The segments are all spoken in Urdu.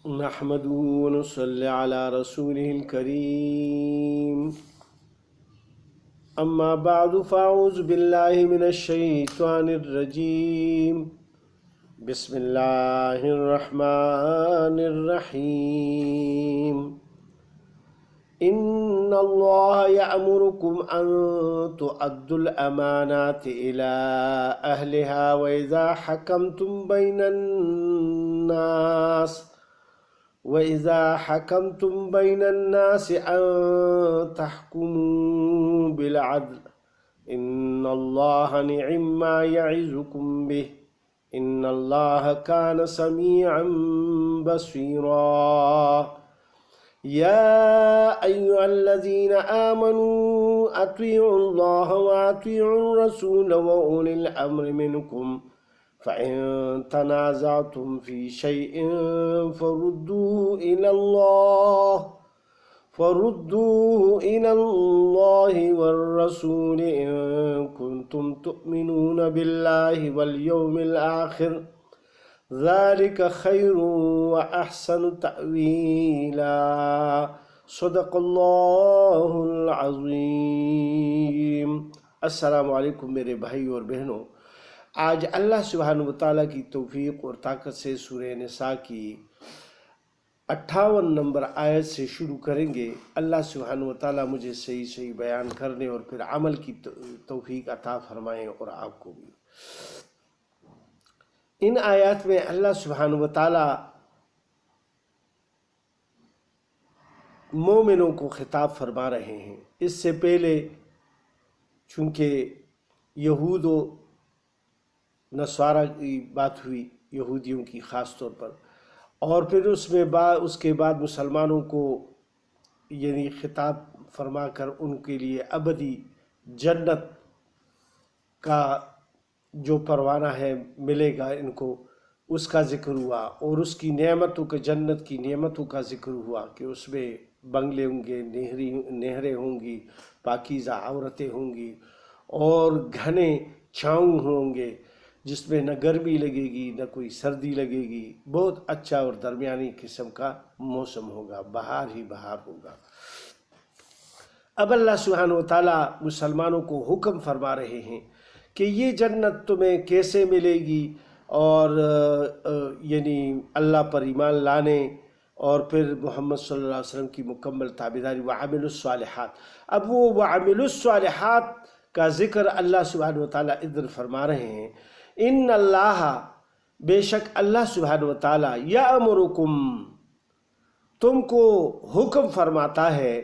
نحمده ونصلي على رسوله الكريم أما بعد فأعوذ بالله من الشيطان الرجيم بسم الله الرحمن الرحيم إن الله يأمركم أن تؤدوا الأمانات إلى أهلها وإذا حكمتم بين الناس أن تحكموا بالعدل إن الله نعم ما يعظكم به إن الله كان سميعا بصيرا يا أيها الذين آمنوا أطيعوا الله وأطيعوا الرسول وأولي الأمر منكم فإن تنازعتم في شيء فردوه إلى الله والرسول إن كنتم تؤمنون بالله واليوم الآخر ذلك خير وأحسن تأويلا صدق الله العظیم۔ السلام علیکم میرے بھائی اور بہنوں، آج اللہ سبحانہ وتعالیٰ کی توفیق اور طاقت سے سورہ نساء کی 58 نمبر آیت سے شروع کریں گے۔ اللہ سبحانہ وتعالیٰ مجھے صحیح بیان کرنے اور پھر عمل کی توفیق عطا فرمائیں اور آپ کو بھی۔ ان آیات میں اللہ سبحانہ وتعالیٰ مومنوں کو خطاب فرما رہے ہیں۔ اس سے پہلے چونکہ یہود و نصارہ کی بات ہوئی، یہودیوں کی خاص طور پر، اور پھر اس کے بعد مسلمانوں کو یعنی خطاب فرما کر ان کے لیے ابدی جنت کا جو پروانہ ہے ملے گا ان کو، اس کا ذکر ہوا، اور اس کی نعمتوں کے جنت کی نعمتوں کا ذکر ہوا کہ اس میں بنگلے ہوں گے، نہریں ہوں گی، پاکیزہ عورتیں ہوں گی، اور گھنے چھاؤں ہوں گے جس میں نہ گرمی لگے گی نہ کوئی سردی لگے گی، بہت اچھا اور درمیانی قسم کا موسم ہوگا، بہار ہی بہار ہوگا۔ اب اللہ سبحانہ وتعالیٰ مسلمانوں کو حکم فرما رہے ہیں کہ یہ جنت تمہیں کیسے ملے گی، اور یعنی اللہ پر ایمان لانے اور پھر محمد صلی اللہ علیہ وسلم کی مکمل تابعداری، وعملوا الصالحات۔ اب وہ وعملوا الصالحات کا ذکر اللہ سبحانہ وتعالیٰ ادھر فرما رہے ہیں۔ ان اللہ، بے شک اللہ سبحانہ وتعالیٰ، یأمرکم، تم کو حکم فرماتا ہے،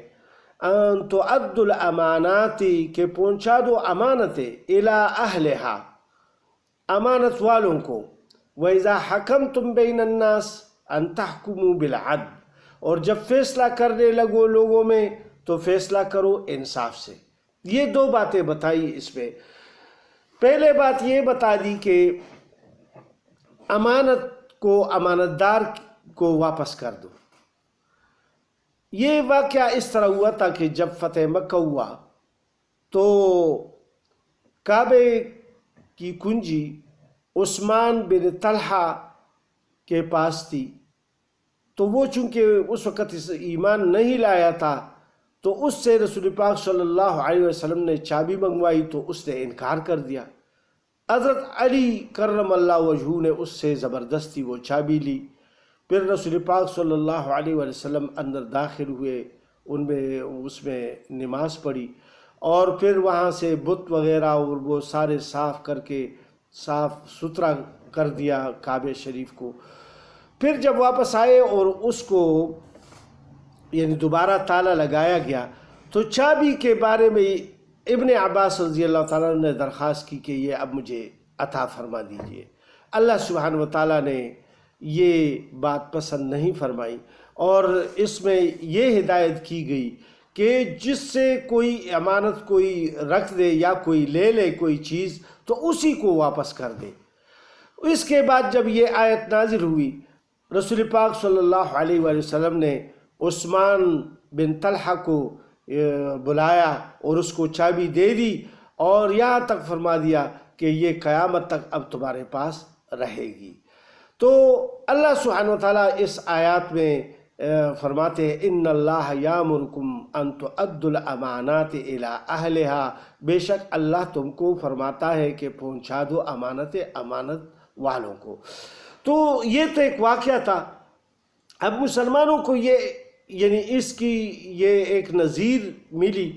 ان تؤدوا الامانات، کہ پہنچا دو امانتیں، الی اہلہا، امانت والوں کو، وَإِذَا حَكَمْتُمْ بَيْنَ النَّاسِ أَن تَحْكُمُوا بِالْعَدْلِ، اور جب فیصلہ کرنے لگو لوگوں میں تو فیصلہ کرو انصاف سے۔ یہ دو باتیں بتائی اس میں۔ پہلے بات یہ بتا دی کہ امانت کو، امانت دار کو واپس کر دو۔ یہ واقعہ اس طرح ہوا تھا کہ جب فتح مکہ ہوا تو کعبے کی کنجی عثمان بن طلحہ کے پاس تھی، تو وہ چونکہ اس وقت ایمان نہیں لایا تھا تو اس سے رسول پاک صلی اللہ علیہ وسلم نے چابی منگوائی تو اس نے انکار کر دیا۔ حضرت علی کرم اللہ وجہہ نے اس سے زبردستی وہ چابی لی، پھر رسول پاک صلی اللہ علیہ وسلم اندر داخل ہوئے، اس میں نماز پڑھی، اور پھر وہاں سے بت وغیرہ اور وہ سارے صاف کر کے صاف ستھرا کر دیا کعبہ شریف کو۔ پھر جب واپس آئے اور اس کو یعنی دوبارہ تالا لگایا گیا تو چابی کے بارے میں ابن عباس رضی اللہ تعالیٰ نے درخواست کی کہ یہ اب مجھے عطا فرما دیجئے۔ اللہ سبحانہ وتعالیٰ نے یہ بات پسند نہیں فرمائی، اور اس میں یہ ہدایت کی گئی کہ جس سے کوئی امانت کوئی رکھ دے یا کوئی لے لے کوئی چیز تو اسی کو واپس کر دے۔ اس کے بعد جب یہ آیت نازل ہوئی، رسول پاک صلی اللہ علیہ وسلم نے عثمان بن طلحہ کو بلایا اور اس کو چابی دے دی، اور یہاں تک فرما دیا کہ یہ قیامت تک اب تمہارے پاس رہے گی۔ تو اللہ سبحانہ و تعالیٰ اس آیات میں فرماتے ہیں ان اللہ یامرکم ان تؤدوا الامانات الی اہلہا، بے شک اللہ تم کو فرماتا ہے کہ پہنچا دو امانت والوں کو۔ تو یہ تو ایک واقعہ تھا۔ اب مسلمانوں کو یعنی اس کی یہ ایک نظیر ملی،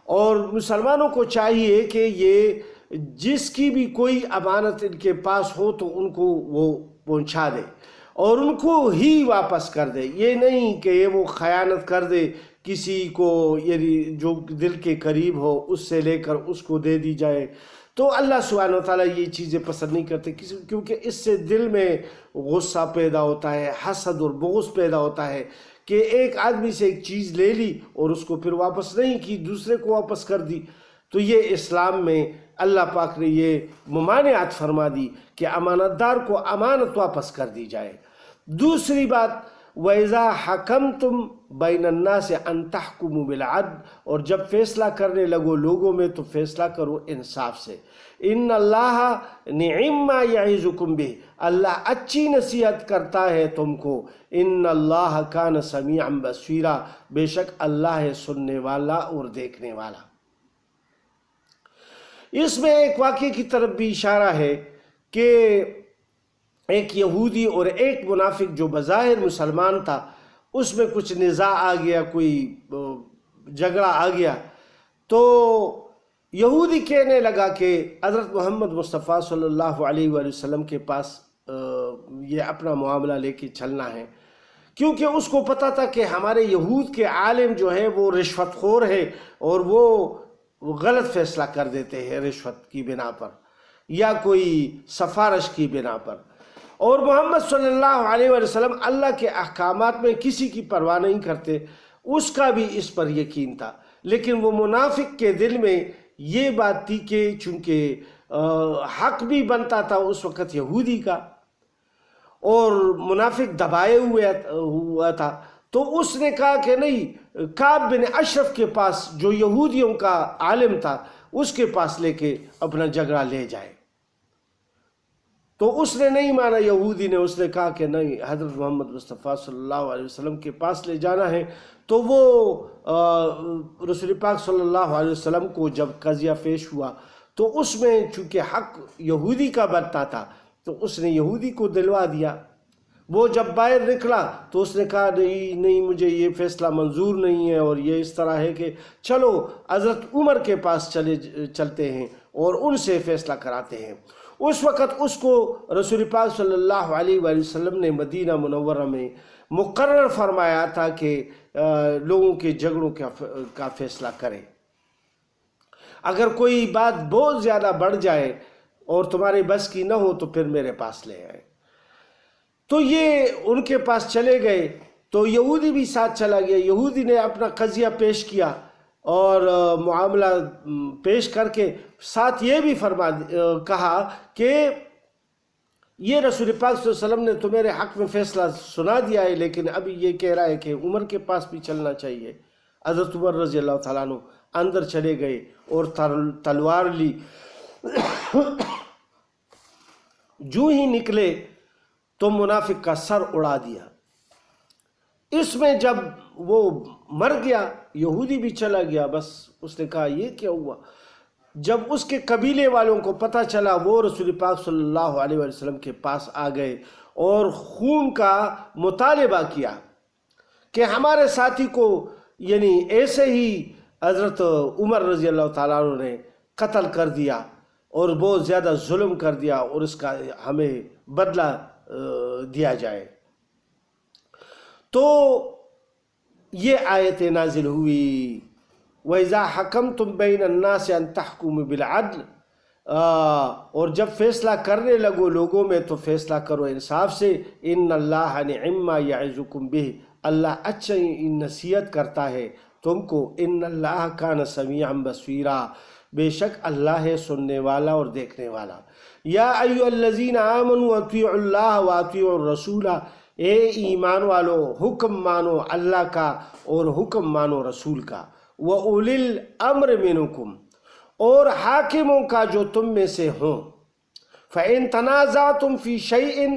اور مسلمانوں کو چاہیے کہ یہ جس کی بھی کوئی امانت ان کے پاس ہو تو ان کو وہ پہنچا دے اور ان کو ہی واپس کر دے۔ یہ نہیں کہ وہ خیانت کر دے کسی کو، یعنی جو دل کے قریب ہو اس سے لے کر اس کو دے دی جائے۔ تو اللہ سبحانہ و تعالیٰ یہ چیزیں پسند نہیں کرتے، کیونکہ اس سے دل میں غصہ پیدا ہوتا ہے، حسد اور بغض پیدا ہوتا ہے کہ ایک آدمی سے ایک چیز لے لی اور اس کو پھر واپس نہیں کی، دوسرے کو واپس کر دی۔ تو یہ اسلام میں اللہ پاک نے یہ ممانعت فرما دی کہ امانت دار کو امانت واپس کر دی جائے۔ دوسری بات، وَإِذَا حَكَمْتُمْ بَيْنَ النَّاسِ أَن تَحْكُمُوا بِالْعَدْلِ، اور جب فیصلہ کرنے لگو لوگوں میں تو فیصلہ کرو انصاف سے۔ ان اللہ نعم ما یعظکم بہ، اللہ اچھی نصیحت کرتا ہے تم کو۔ ان اللہ کان سمیعا بصیرا، بے شک اللہ ہے سننے والا اور دیکھنے والا۔ اس میں ایک واقعے کی طرف بھی اشارہ ہے کہ ایک یہودی اور ایک منافق جو بظاہر مسلمان تھا، اس میں کچھ نزاع آ گیا، کوئی جھگڑا آ گیا۔ تو یہودی کہنے لگا کہ حضرت محمد مصطفیٰ صلی اللہ علیہ وآلہ وسلم کے پاس یہ اپنا معاملہ لے کے چلنا ہے، کیونکہ اس کو پتہ تھا کہ ہمارے یہود کے عالم جو ہے وہ رشوت خور ہے اور وہ غلط فیصلہ کر دیتے ہیں رشوت کی بنا پر یا کوئی سفارش کی بنا پر، اور محمد صلی اللہ علیہ وآلہ وسلم اللہ کے احکامات میں کسی کی پرواہ نہیں کرتے، اس کا بھی اس پر یقین تھا۔ لیکن وہ منافق کے دل میں یہ بات تھی کہ چونکہ حق بھی بنتا تھا اس وقت یہودی کا، اور منافق دبائے ہوا تھا، تو اس نے کہا کہ نہیں، کعب بن اشرف کے پاس جو یہودیوں کا عالم تھا اس کے پاس لے کے اپنا جھگڑا لے جائے۔ تو اس نے نہیں مانا، یہودی نے، اس نے کہا کہ نہیں، حضرت محمد مصطفیٰ صلی اللہ علیہ وسلم کے پاس لے جانا ہے۔ تو وہ رسول پاک صلی اللہ علیہ وسلم کو جب قضیہ پیش ہوا تو اس میں چونکہ حق یہودی کا بنتا تھا تو اس نے یہودی کو دلوا دیا۔ وہ جب باہر نکلا تو اس نے کہا نہیں، مجھے یہ فیصلہ منظور نہیں ہے، اور یہ اس طرح ہے کہ چلو حضرت عمر کے پاس چلتے ہیں اور ان سے فیصلہ کراتے ہیں۔ اس وقت اس کو رسول پاک صلی اللہ علیہ وآلہ وسلم نے مدینہ منورہ میں مقرر فرمایا تھا کہ لوگوں کے جھگڑوں کا فیصلہ کرے۔ اگر کوئی بات بہت زیادہ بڑھ جائے اور تمہارے بس کی نہ ہو تو پھر میرے پاس لے آئے۔ تو یہ ان کے پاس چلے گئے، تو یہودی بھی ساتھ چلا گیا۔ یہودی نے اپنا قضیہ پیش کیا اور معاملہ پیش کر کے ساتھ یہ بھی کہا کہ یہ رسول پاک صلی اللہ علیہ وسلم نے تو میرے حق میں فیصلہ سنا دیا ہے، لیکن ابھی یہ کہہ رہا ہے کہ عمر کے پاس بھی چلنا چاہیے۔ حضرت عمر رضی اللہ تعالیٰ عنہ اندر چلے گئے اور تلوار لی۔ جو ہی نکلے تو منافق کا سر اڑا دیا۔ اس میں جب وہ مر گیا، یہودی بھی چلا گیا، بس اس نے کہا یہ کیا ہوا؟ جب اس کے قبیلے والوں کو پتہ چلا، وہ رسول پاک صلی اللہ علیہ وسلم کے پاس آ گئے اور خون کا مطالبہ کیا کہ ہمارے ساتھی کو یعنی ایسے ہی حضرت عمر رضی اللہ تعالیٰ عنہ نے قتل کر دیا اور بہت زیادہ ظلم کر دیا، اور اس کا ہمیں بدلہ دیا جائے۔ تو یہ آیتیں نازل ہوئی، وَإِذَا حَكَمْتُمْ بَيْنَ النَّاسِ أَن تَحْكُمُوا بِالْعَدْلِ، اور جب فیصلہ کرنے لگو لوگوں میں تو فیصلہ کرو انصاف سے۔ ان اللہ نعم ما یعظکم بہ، اللہ اچھی نصیحت کرتا ہے تم کو۔ ان اللہ کان سمیعا بصیرا، بے شک اللہ ہے سننے والا اور دیکھنے والا۔ یا ایھا الذین آمنوا اطیعوا اللہ واطیعوا الرسول، اے ایمان والو حکم مانو اللہ کا اور حکم مانو رسول کا۔ وَأُولِي الْأَمْرِ مِنْكُمْ، اور حاکموں کا جو تم میں سے ہوں۔ فَإِن تَنَازَعْتُمْ فِي شَيْءٍ،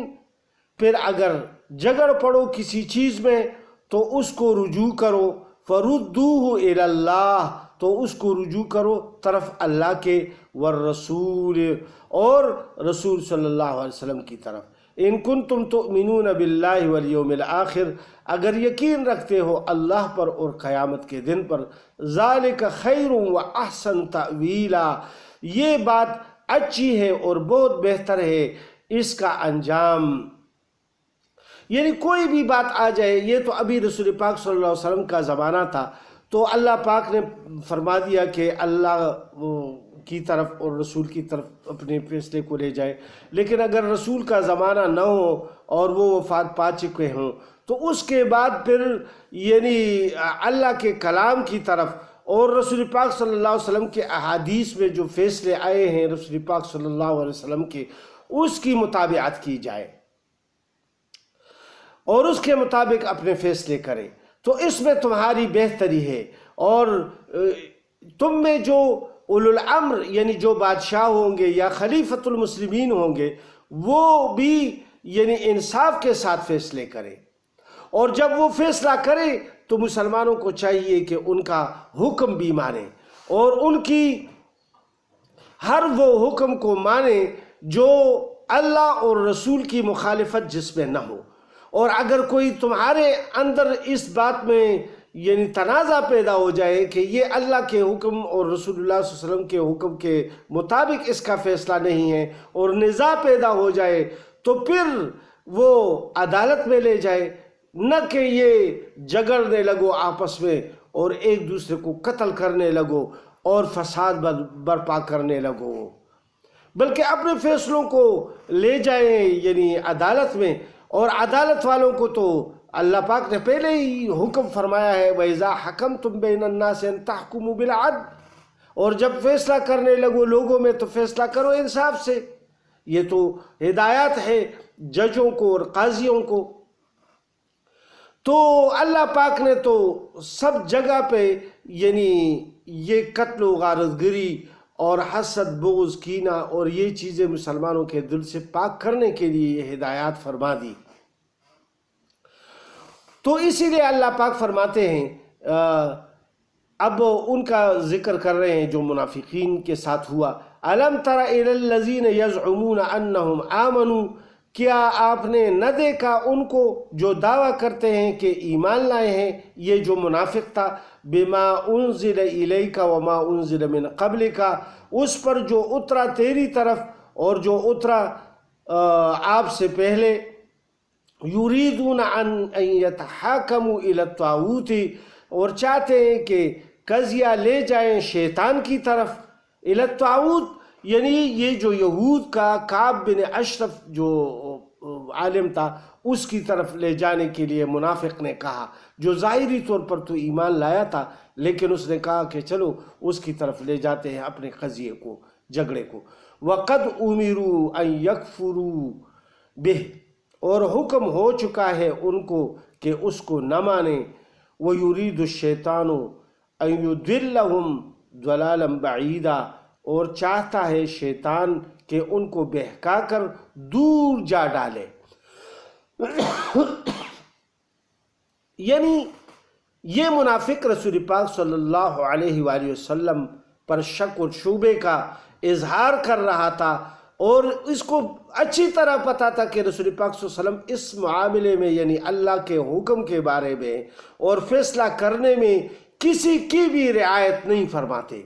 پھر اگر جگڑ پڑو کسی چیز میں تو اس کو رجوع کرو، فردوہ الی اللہ، تو اس کو رجوع کرو طرف اللہ کے، والرسول، اور رسول صلی اللہ علیہ وسلم کی طرف۔ ان کنتم تؤمنون باللہ والیوم الآخر، اگر یقین رکھتے ہو اللہ پر اور قیامت کے دن پر، ذالک خیر و احسن تأویلا، یہ بات اچھی ہے اور بہت بہتر ہے اس کا انجام۔ یعنی کوئی بھی بات آ جائے، یہ تو ابھی رسول پاک صلی اللہ علیہ وسلم کا زمانہ تھا، تو اللہ پاک نے فرما دیا کہ اللہ کی طرف اور رسول کی طرف اپنے فیصلے کو لے جائے۔ لیکن اگر رسول کا زمانہ نہ ہو اور وہ وفات پا چکے ہوں تو اس کے بعد پھر یعنی اللہ کے کلام کی طرف اور رسول پاک صلی اللہ علیہ وسلم کے احادیث میں جو فیصلے آئے ہیں رسول پاک صلی اللہ علیہ وسلم کے، اس کی مطابقت کی جائے اور اس کے مطابق اپنے فیصلے کرے، تو اس میں تمہاری بہتری ہے۔ اور تم میں جو اولو الامر یعنی جو بادشاہ ہوں گے یا خلیفۃ المسلمین ہوں گے، وہ بھی یعنی انصاف کے ساتھ فیصلے کرے، اور جب وہ فیصلہ کرے تو مسلمانوں کو چاہیے کہ ان کا حکم بھی مانے اور ان کی ہر وہ حکم کو مانے جو اللہ اور رسول کی مخالفت جس میں نہ ہو۔ اور اگر کوئی تمہارے اندر اس بات میں یعنی تنازع پیدا ہو جائے کہ یہ اللہ کے حکم اور رسول اللہ صلی اللہ علیہ وسلم کے حکم کے مطابق اس کا فیصلہ نہیں ہے، اور نزاع پیدا ہو جائے، تو پھر وہ عدالت میں لے جائے، نہ کہ یہ جگڑنے لگو آپس میں اور ایک دوسرے کو قتل کرنے لگو اور فساد برپا کرنے لگو، بلکہ اپنے فیصلوں کو لے جائیں یعنی عدالت میں۔ اور عدالت والوں کو تو اللہ پاک نے پہلے ہی حکم فرمایا ہے، وَإِذَا حَكَمْتُمْ بَيْنَ النَّاسِ أَن تَحْكُمُوا بِالْعَدْلِ، اور جب فیصلہ کرنے لگو لوگوں میں تو فیصلہ کرو انصاف سے۔ یہ تو ہدایات ہے ججوں کو اور قاضیوں کو۔ تو اللہ پاک نے تو سب جگہ پہ یعنی یہ قتل و غارت گری اور حسد، بغض، کینہ اور یہ چیزیں مسلمانوں کے دل سے پاک کرنے کے لیے یہ ہدایات فرما دی۔ تو اسی لیے اللہ پاک فرماتے ہیں، اب ان کا ذکر کر رہے ہیں جو منافقین کے ساتھ ہوا، أَلَمْ تَرَ إِلَى الَّذِينَ يَزْعُمُونَ أَنَّهُمْ آمَنُوا، کیا آپ نے نہ دیکھا ان کو جو دعویٰ کرتے ہیں کہ ایمان لائے ہیں، یہ جو منافق تھا، بما انزل الیک وما انزل من قبلک، اس پر جو اترا تیری طرف اور جو اترا آپ سے پہلے، یریدون ان یتحاکموا الی الطاغوت، اور چاہتے ہیں کہ قضیہ لے جائیں شیطان کی طرف، الی الطاغوت یعنی یہ جو یہود کا کعب بن اشرف جو عالم تھا اس کی طرف لے جانے کے لیے منافق نے کہا، جو ظاہری طور پر تو ایمان لایا تھا، لیکن اس نے کہا کہ چلو اس کی طرف لے جاتے ہیں اپنے قضیے کو، جھگڑے کو۔ وَقَدْ أُمِرُوا أَن يَكْفُرُوا بِهِ، اور حکم ہو چکا ہے ان کو کہ اس کو نہ مانیں، وَيُرِيدُ الشَّيْطَانُ أَن يُضِلَّهُمْ ضَلَالًا بَعِيدًا، اور چاہتا ہے شیطان کہ ان کو بہکا کر دور جا ڈالے۔ یعنی یہ منافق رسول پاک صلی اللہ علیہ وآلہ وسلم پر شک و شبہ کا اظہار کر رہا تھا، اور اس کو اچھی طرح پتا تھا کہ رسول پاک صلی اللہ علیہ وسلم اس معاملے میں یعنی اللہ کے حکم کے بارے میں اور فیصلہ کرنے میں کسی کی بھی رعایت نہیں فرماتے،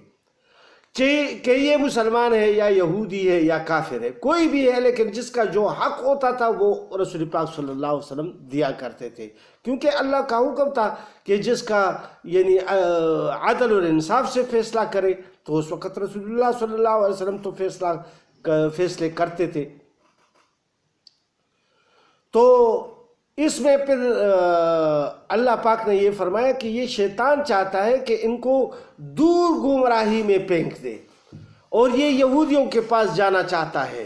کہ یہ مسلمان ہے یا یہودی ہے یا کافر ہے، کوئی بھی ہے، لیکن جس کا جو حق ہوتا تھا وہ رسول پاک صلی اللہ علیہ وسلم دیا کرتے تھے، کیونکہ اللہ کا حکم تھا کہ جس کا یعنی عدل اور انصاف سے فیصلہ کرے، تو اس وقت رسول اللہ صلی اللہ علیہ وسلم تو فیصلے کرتے تھے۔ تو اس میں پھر اللہ پاک نے یہ فرمایا کہ یہ شیطان چاہتا ہے کہ ان کو دور گمراہی میں پھینک دے، اور یہ یہودیوں کے پاس جانا چاہتا ہے،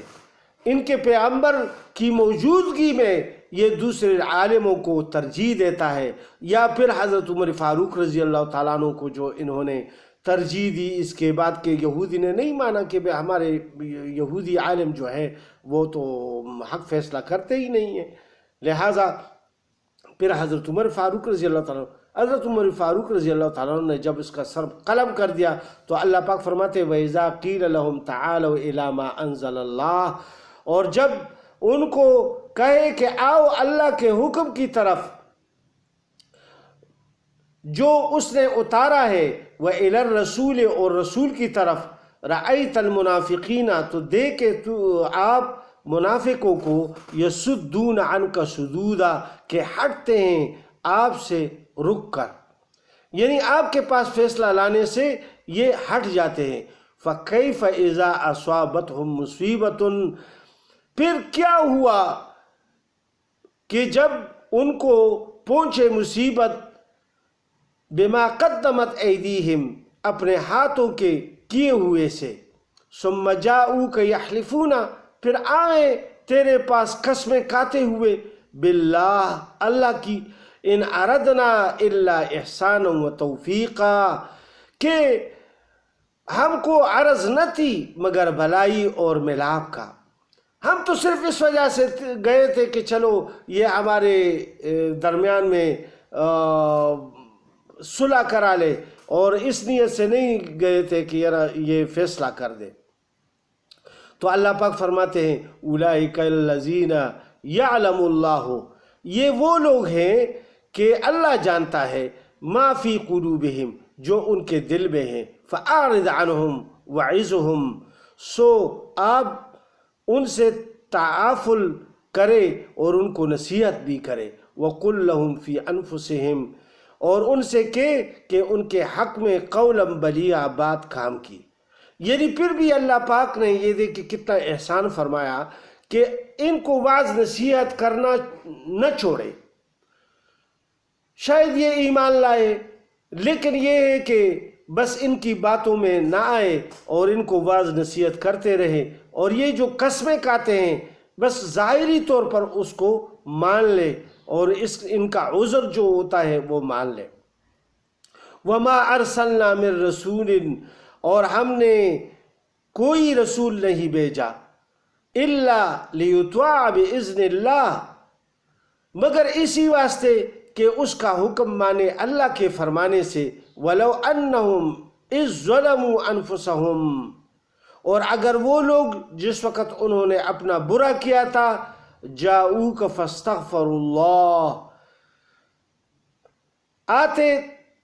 ان کے پیغمبر کی موجودگی میں یہ دوسرے عالموں کو ترجیح دیتا ہے، یا پھر حضرت عمر فاروق رضی اللہ تعالیٰ عنہ کو جو انہوں نے ترجیح دی اس کے بعد کہ یہودی نے نہیں مانا کہ ہمارے یہودی عالم جو ہے وہ تو حق فیصلہ کرتے ہی نہیں ہیں، لہٰذا پھر حضرت عمر فاروق رضی اللہ تعالیٰ نے جب اس کا سر قلم کر دیا تو اللہ پاک فرماتے وَإِذَا قِيلَ لَهُمْ تَعَالَوْا إِلَى مَا أَنزَلَ اللَّهُ، اور جب ان کو کہے کہ آؤ اللہ کے حکم کی طرف جو اس نے اتارا ہے، وَإِلَى الرَّسُولِ، اور رسول کی طرف، رَأَيْتَ الْمُنَافِقِينَ، تو دیکھے تو آپ منافقوں کو، یصدون عنک صدودا، کہ ہٹتے ہیں آپ سے رک کر، یعنی آپ کے پاس فیصلہ لانے سے یہ ہٹ جاتے ہیں۔ فَكَيْفَ إِذَا أَصَابَتْهُمْ مُصِيبَةٌ، پھر کیا ہوا کہ جب ان کو پہنچے مصیبت، بما قدمت ایدیہم، اپنے ہاتھوں کے کیے ہوئے سے، ثم جاؤک یحلفون، پھر آئے تیرے پاس قسمیں کھاتے ہوئے، باللہ، اللہ کی، ان اردنا الا احسانا و توفیقا، کہ ہم کو عرض نہ تھی مگر بھلائی اور ملاپ کا، ہم تو صرف اس وجہ سے گئے تھے کہ چلو یہ ہمارے درمیان میں صلح کرا لے، اور اس نیت سے نہیں گئے تھے کہ یہ فیصلہ کر دے۔ تو اللہ پاک فرماتے ہیں اولئک الذین یعلم اللہ، یہ وہ لوگ ہیں کہ اللہ جانتا ہے، ما فی قلوبہم، جو ان کے دل میں ہیں، فاعرض عنہم وعظہم، سو آپ ان سے تعافل کرے اور ان کو نصیحت بھی کرے، وقل لہم فی انفسہم، اور ان سے کہ ان کے حق میں قولا بلیغا، بات کام کی۔ یعنی پھر بھی اللہ پاک نے یہ دیکھ کتنا احسان فرمایا کہ ان کو واعظ نصیحت کرنا نہ چھوڑے، شاید یہ ایمان لائے لیکن یہ ہے کہ بس ان کی باتوں میں نہ آئے اور ان کو واعظ نصیحت کرتے رہے، اور یہ جو قسمیں کھاتے ہیں بس ظاہری طور پر اس کو مان لے اور ان کا عذر جو ہوتا ہے وہ مان لے۔ وما ارسلنا من رسول، اور ہم نے کوئی رسول نہیں بھیجا، الا لیطاع باذن اللہ، مگر اسی واسطے کہ اس کا حکم مانے اللہ کے فرمانے سے، ولو انہم اذ ظلموا انفسہم، اور اگر وہ لوگ جس وقت انہوں نے اپنا برا کیا تھا، جاؤک فاستغفروا اللہ، آتے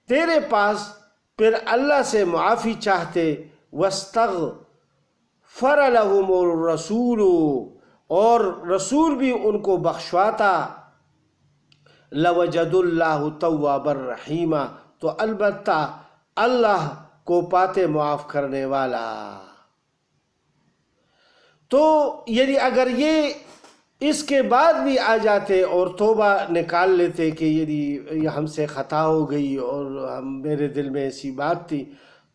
تیرے پاس پھر اللہ سے معافی چاہتے، واستغفر لہم الرسول، اور رسول بھی ان کو بخشواتا، لوجد اللہ توابا رحیما، تو البتہ اللہ کو پاتے معاف کرنے والا۔ تو یعنی اگر یہ اس کے بعد بھی آ جاتے اور توبہ نکال لیتے کہ یہ ہم سے خطا ہو گئی اور میرے دل میں ایسی بات تھی،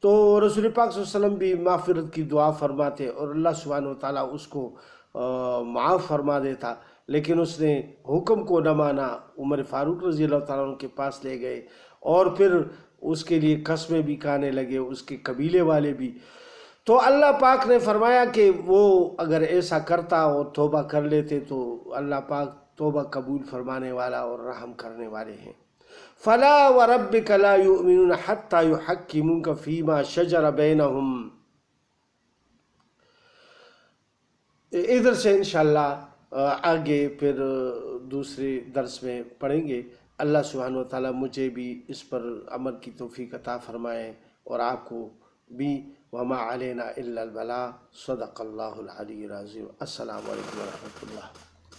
تو رسول پاک صلی اللہ علیہ وسلم بھی مغفرت کی دعا فرماتے اور اللہ سبحانہ وتعالیٰ اس کو معاف فرما دیتا، لیکن اس نے حکم کو نہ مانا، عمر فاروق رضی اللہ تعالیٰ عنہ کے پاس لے گئے اور پھر اس کے لیے قسمیں بھی کھانے لگے، اس کے قبیلے والے بھی۔ تو اللہ پاک نے فرمایا کہ وہ اگر ایسا کرتا اور توبہ کر لیتے تو اللہ پاک توبہ قبول فرمانے والا اور رحم کرنے والے ہیں۔ فلا وربک لا یؤمنون حتی یحکموک فیما شجر بینہم۔ ادھر سے انشاءاللہ آگے پھر دوسرے درس میں پڑھیں گے۔ اللہ سبحانہ وتعالیٰ مجھے بھی اس پر عمل کی توفیق عطا فرمائے اور آپ کو بھی۔ وما علینا الا البلاغ، صدق اللہ العلی العظیم۔ السلام علیکم ورحمۃ اللہ۔